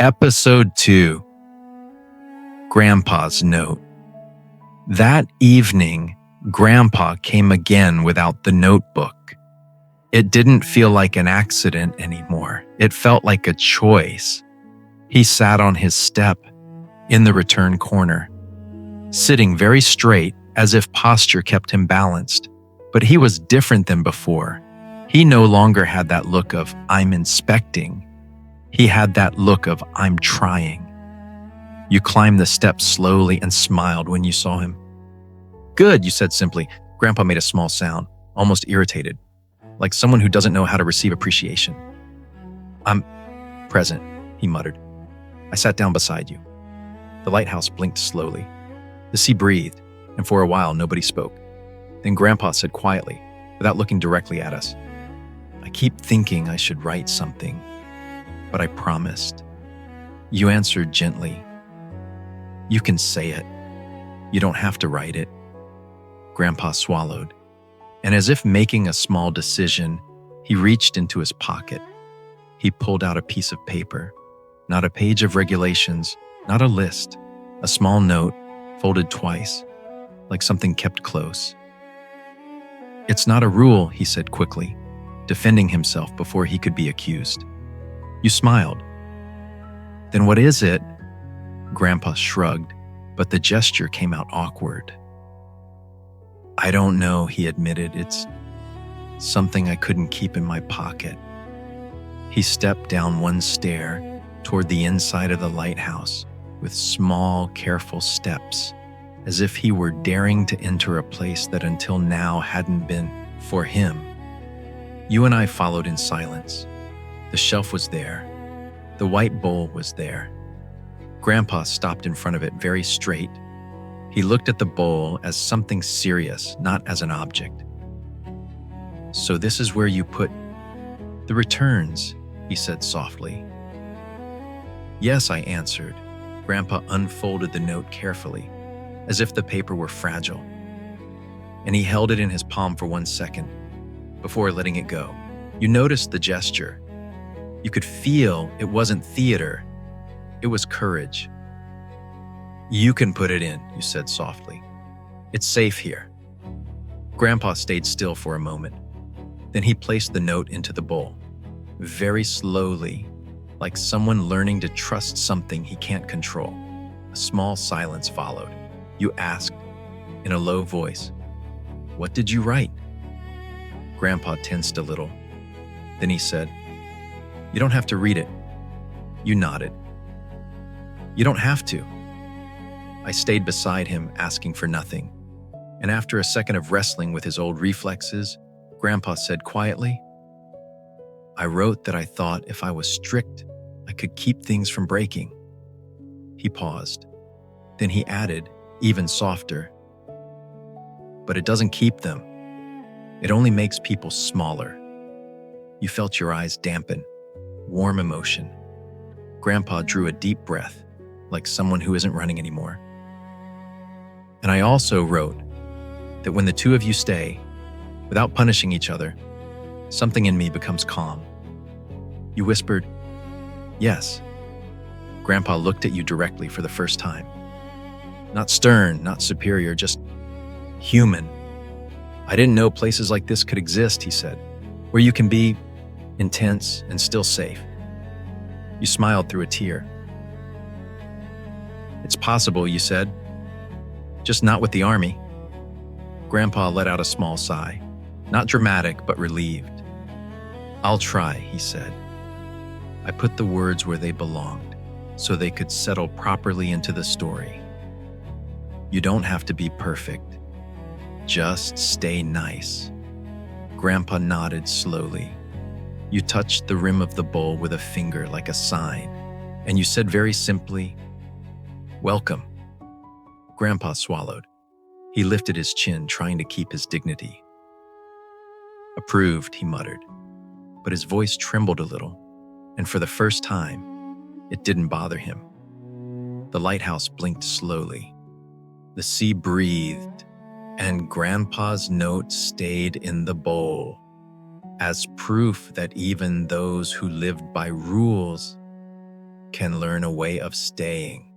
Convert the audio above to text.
Episode 2, Grandpa's Note. That evening, Grandpa came again without the notebook. It didn't feel like an accident anymore. It felt like a choice. He sat on his step in the return corner, sitting very straight as if posture kept him balanced. But he was different than before. He no longer had that look of, "I'm inspecting." He had that look of, "I'm trying." You climbed the steps slowly and smiled when you saw him. "Good," you said simply. Grandpa made a small sound, almost irritated, like someone who doesn't know how to receive appreciation. "I'm present," he muttered. "I sat down beside you." The lighthouse blinked slowly. The sea breathed, and for a while nobody spoke. Then Grandpa said quietly, without looking directly at us, "I keep thinking I should write something, but I promised." You answered gently, "You can say it. You don't have to write it." Grandpa swallowed, and as if making a small decision, he reached into his pocket. He pulled out a piece of paper, not a page of regulations, not a list, a small note folded twice, like something kept close. "It's not a rule," he said quickly, defending himself before he could be accused. You smiled. "Then what is it?" Grandpa shrugged, but the gesture came out awkward. "I don't know," he admitted. "It's something I couldn't keep in my pocket." He stepped down one stair toward the inside of the lighthouse with small, careful steps, as if he were daring to enter a place that until now hadn't been for him. You and I followed in silence. The shelf was there. The white bowl was there. Grandpa stopped in front of it very straight. He looked at the bowl as something serious, not as an object. "So this is where you put the returns," he said softly. "Yes," I answered. Grandpa unfolded the note carefully, as if the paper were fragile, and he held it in his palm for 1 second before letting it go. You noticed the gesture. You could feel it wasn't theater, it was courage. "You can put it in," you said softly. "It's safe here." Grandpa stayed still for a moment. Then he placed the note into the bowl, very slowly, like someone learning to trust something he can't control. A small silence followed. You asked, in a low voice, "What did you write?" Grandpa tensed a little. Then he said, "You don't have to read it." You nodded. "You don't have to." I stayed beside him, asking for nothing. And after a second of wrestling with his old reflexes, Grandpa said quietly, "I wrote that I thought if I was strict, I could keep things from breaking." He paused. Then he added, even softer, "But it doesn't keep them. It only makes people smaller." You felt your eyes dampen, warm emotion. Grandpa drew a deep breath, like someone who isn't running anymore. "And I also wrote that when the two of you stay, without punishing each other, something in me becomes calm." You whispered, "Yes." Grandpa looked at you directly for the first time. Not stern, not superior, just human. "I didn't know places like this could exist," he said, "where you can be intense and still safe." You smiled through a tear. "It's possible," you said, "just not with the army." Grandpa let out a small sigh, not dramatic, but relieved. "I'll try," he said. I put the words where they belonged, so they could settle properly into the story. You don't have to be perfect. Just stay nice. Grandpa nodded slowly. You touched the rim of the bowl with a finger like a sign, and you said very simply, "Welcome." Grandpa swallowed. He lifted his chin, trying to keep his dignity. "Approved," he muttered, but his voice trembled a little, and for the first time, it didn't bother him. The lighthouse blinked slowly. The sea breathed, and Grandpa's note stayed in the bowl, as proof that even those who lived by rules can learn a way of staying.